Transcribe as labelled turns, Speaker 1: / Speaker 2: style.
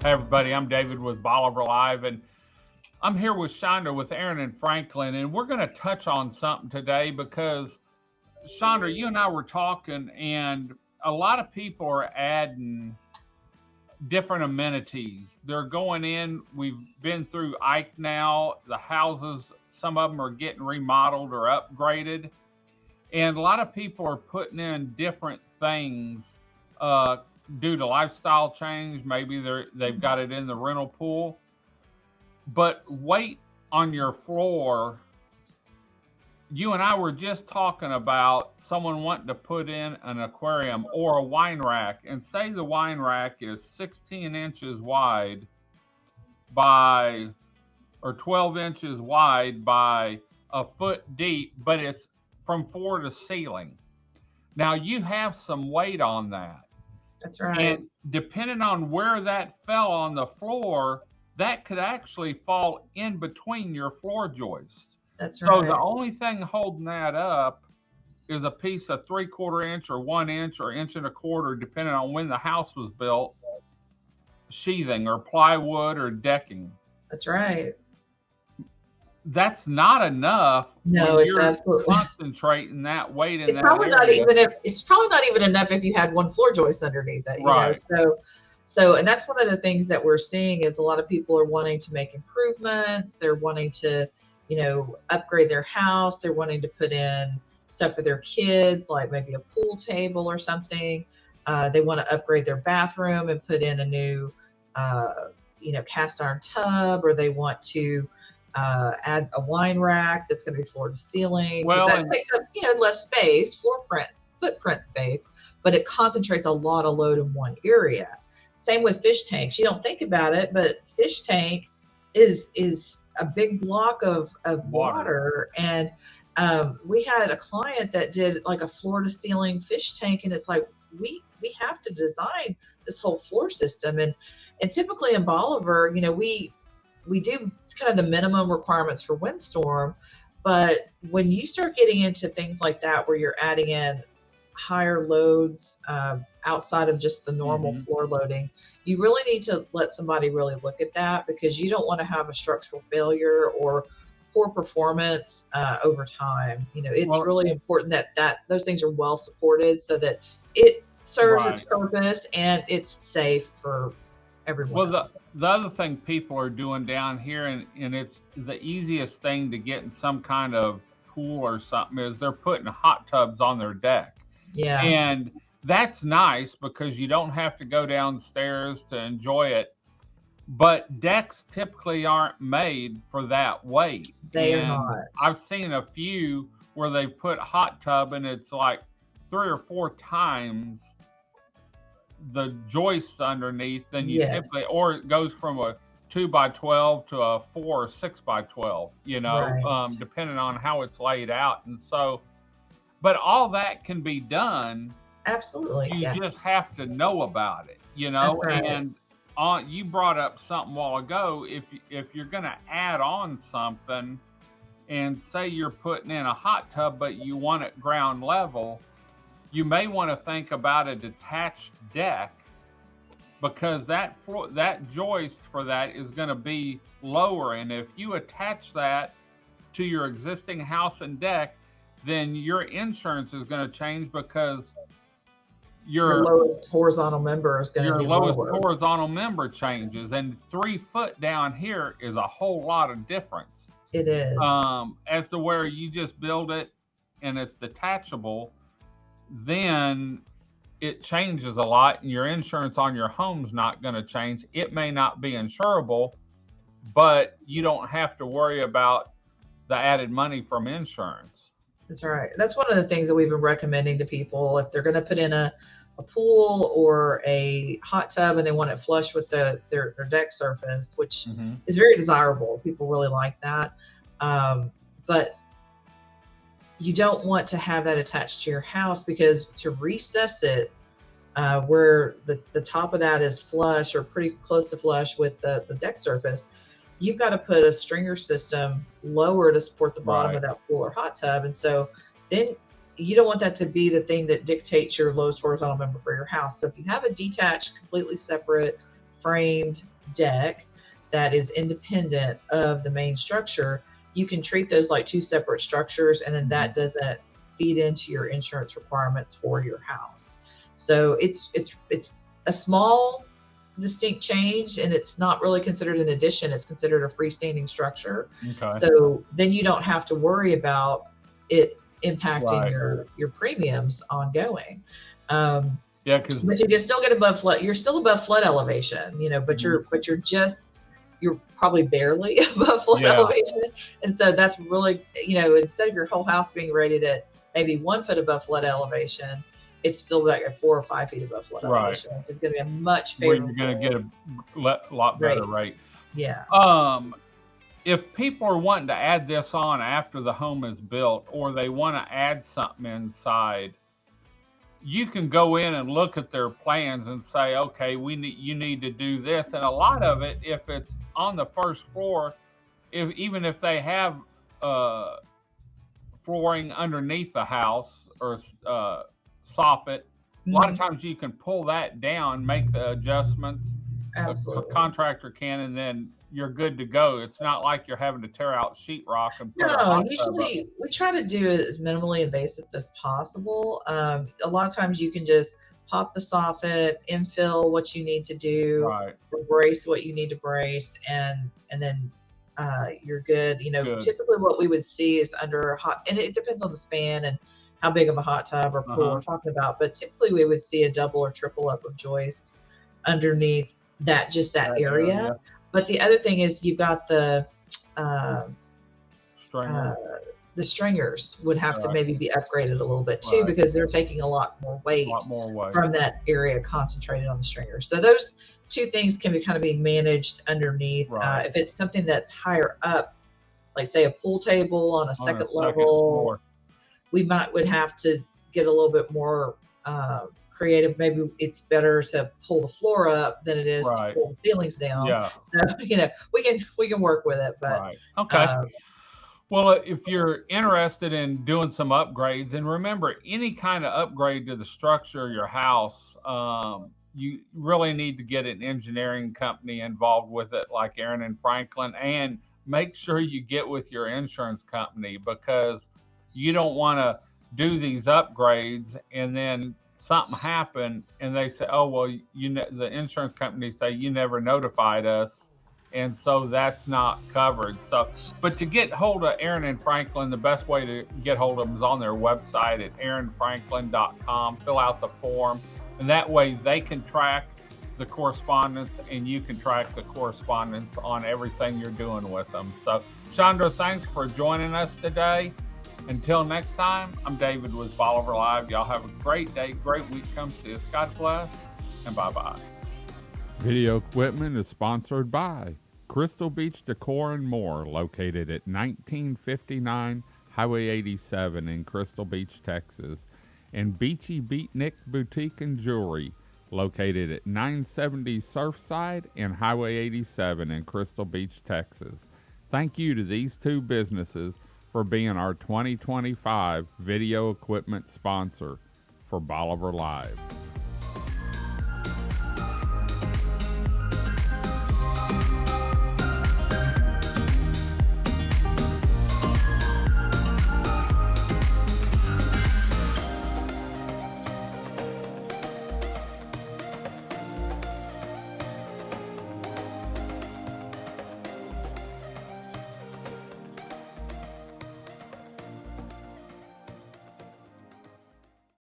Speaker 1: Hey everybody, I'm David with Bolivar Live, and I'm here with Shonda with Aran and Franklin, and we're going to touch on something today because Shonda, you and I were talking, and a lot of people are adding different amenities. They're going in. We've been through Ike now. The houses, some of them are getting remodeled or upgraded, and a lot of people are putting in different things. Uh, Due to lifestyle change, maybe they've got it in the rental pool, but weight on your floor. You and I were just talking about someone wanting to put in an aquarium or a wine rack, and say the wine rack is 16 inches wide by, or 12 inches wide by a foot deep, but it's from floor to ceiling. Now you have some weight on that.
Speaker 2: That's right.
Speaker 1: And depending on where that fell on the floor, that could actually fall in between your floor joists.
Speaker 2: That's
Speaker 1: So
Speaker 2: right.
Speaker 1: the only thing holding that up is a piece of 3/4 inch or 1 inch or inch and a quarter, depending on when the house was built, sheathing or plywood or decking.
Speaker 2: That's right.
Speaker 1: That's not enough
Speaker 2: No,
Speaker 1: when
Speaker 2: it's
Speaker 1: you're
Speaker 2: absolutely.
Speaker 1: concentrating that weight in
Speaker 2: It's
Speaker 1: that
Speaker 2: probably not
Speaker 1: area.
Speaker 2: even if it's probably not even enough if you had one floor joist underneath it,
Speaker 1: Right.
Speaker 2: So and that's one of the things that we're seeing is a lot of people are wanting to make improvements. They're wanting to, upgrade their house. They're wanting to put in stuff for their kids, like maybe a pool table or something. They want to upgrade their bathroom and put in a new, cast iron tub, or they want to add a wine rack that's going to be floor to ceiling.
Speaker 1: Well,
Speaker 2: That takes up, less space, footprint space, but it concentrates a lot of load in one area. Same with fish tanks. You don't think about it, but fish tank is a big block of water. And we had a client that did like a floor to ceiling fish tank, and it's like we have to design this whole floor system. And typically in Bolivar, we do kind of the minimum requirements for windstorm, but when you start getting into things like that where you're adding in higher loads outside of just the normal floor loading, you really need to let somebody really look at that, because you don't want to have a structural failure or poor performance over time. It's really important that those things are well supported so that it serves its purpose and it's safe for everyone.
Speaker 1: Well, the other thing people are doing down here, and it's the easiest thing to get in some kind of pool or something, is they're putting hot tubs on their deck.
Speaker 2: Yeah.
Speaker 1: And that's nice because you don't have to go downstairs to enjoy it. But decks typically aren't made for that weight.
Speaker 2: They are not.
Speaker 1: I've seen a few where they put hot tub and it's like 3 or 4 times the joists underneath than you typically, or it goes from a 2x12 to a 4 or 6x12, depending on how it's laid out. And so, but all that can be done.
Speaker 2: Absolutely.
Speaker 1: You just have to know about it,
Speaker 2: That's right.
Speaker 1: And you brought up something a while ago. If you're going to add on something, and say you're putting in a hot tub, but you want it ground level, you may want to think about a detached deck, because that joist for that is going to be lower. And if you attach that to your existing house and deck, then your insurance is going to change, because your
Speaker 2: lowest horizontal member is going to be
Speaker 1: lowest
Speaker 2: lower.
Speaker 1: horizontal member changes, and 3 foot down here is a whole lot of difference.
Speaker 2: It is.
Speaker 1: As to where you just build it and it's detachable, then it changes a lot, and your insurance on your home's not going to change. It may not be insurable, but you don't have to worry about the added money from insurance.
Speaker 2: That's right. That's one of the things that we've been recommending to people. If they're going to put in a pool or a hot tub and they want it flush with their deck surface, which is very desirable. People really like that. But you don't want to have that attached to your house, because to recess it where the top of that is flush or pretty close to flush with the deck surface, you've got to put a stringer system lower to support the bottom of that pool or hot tub. And so then you don't want that to be the thing that dictates your lowest horizontal member for your house. So if you have a detached, completely separate framed deck that is independent of the main structure, you can treat those like two separate structures, and then that doesn't feed into your insurance requirements for your house. So it's a small distinct change, and it's not really considered an addition. It's considered a freestanding structure.
Speaker 1: Okay.
Speaker 2: So then you don't have to worry about it impacting
Speaker 1: Right.
Speaker 2: your premiums ongoing.
Speaker 1: Yeah, because
Speaker 2: But you can still get above flood. You're still above flood elevation, but you're probably barely above flood elevation. And so that's really, instead of your whole house being rated at maybe 1 foot above flood elevation, it's still like at 4 or 5 feet above flood elevation, which is going to be a much favorable.
Speaker 1: Where you're going to get a lot better rate.
Speaker 2: Yeah.
Speaker 1: If people are wanting to add this on after the home is built, or they want to add something inside, you can go in and look at their plans and say, okay, you need to do this. And a lot of it, if it's on the first floor, even if they have flooring underneath the house or soffit, a lot of times you can pull that down, make the adjustments.
Speaker 2: Absolutely.
Speaker 1: A contractor can, and then you're good to go. It's not like you're having to tear out sheetrock and put
Speaker 2: usually we try to do it as minimally invasive as possible. A lot of times you can just pop the soffit, infill what you need to do, brace what you need to brace, and then you're good. Typically what we would see is under a hot, and it depends on the span and how big of a hot tub or pool we're talking about, but typically we would see a double or triple up of joist underneath that area. But the other thing is you've got the stringers would have to maybe be upgraded a little bit too, because they're taking a lot more weight from that area concentrated on the stringers. So those two things can be managed underneath. If it's something that's higher up, like say a pool table on a second level, we would have to get a little bit more creative. Maybe it's better to pull the floor up than it is to pull the ceilings down. So we can work with it. But
Speaker 1: okay. Well, if you're interested in doing some upgrades, and remember, any kind of upgrade to the structure of your house, you really need to get an engineering company involved with it, like Aran Franklin, and make sure you get with your insurance company, because you don't want to do these upgrades and then something happened and they say, oh, well, the insurance company say you never notified us, and so that's not covered. So, but to get hold of Aran Franklin, the best way to get hold of them is on their website at aranfranklin.com. Fill out the form, and that way they can track the correspondence and you can track the correspondence on everything you're doing with them. So, Chandra, thanks for joining us today. Until next time, I'm David with Bolivar Live. Y'all have a great day, great week. Come see us. God bless, and bye-bye.
Speaker 3: Video equipment is sponsored by Crystal Beach Decor and More, located at 1959 Highway 87 in Crystal Beach, Texas, and Beachy Beatnik Boutique and Jewelry, located at 970 Surfside and Highway 87 in Crystal Beach, Texas. Thank you to these two businesses for being our 2025 video equipment sponsor for Bolivar Live.